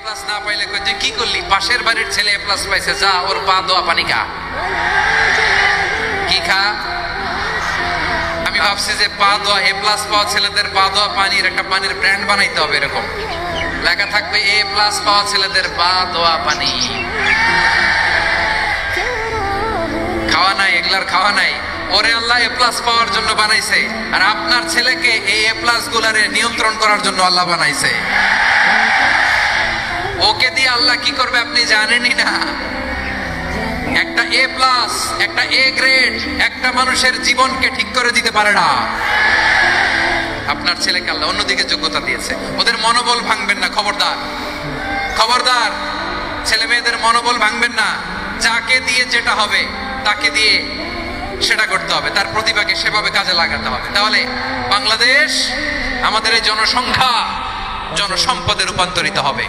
Plus না পাইলে কই তুই কি করলি? পাশের বাড়ির ছেলে এ প্লাস পাইছে, যা ওর পা দোয়া পানি খা। কি খা? আমি ভাবছি যে পা দোয়া এ প্লাস পাওয়া ছেলেদের পা দোয়া পানির একটা পানির ব্র্যান্ড বানাইতে হবে, এরকম লেখা থাকবে এ প্লাস পাওয়া ছেলেদের পা দোয়া পানি। খাওয়া নাই, এগুলার খাওয়া নাই। ওরে আল্লাহ এ প্লাস পাওয়ার জন্য বানাইছে, আর আপনার ছেলেকে এই এ প্লাস গুলারে নিয়ন্ত্রণ করার জন্য আল্লাহ বানাইছে। ওকে দিয়ে আল্লাহ কি করবে আপনি জানেনই না। একটা এ প্লাস, একটা এ গ্রেড একটা মানুষের জীবনকে ঠিক করে দিতে পারে না। আপনার ছেলেকে আল্লাহ অন্যদিকে যোগ্যতা দিয়েছে। ওদের মনোবল ভাঙবেন না, খবরদার খবরদার। ছেলে মেয়েদের মনোবল ভাঙবেন না। যাকে দিয়ে যেটা হবে তাকে দিয়ে সেটা করতে হবে, তার প্রতিভাকে সেভাবে কাজে লাগাতে হবে। তাহলে বাংলাদেশ আমাদের এই জনসংখ্যা জনসম্পদে রূপান্তরিত হবে।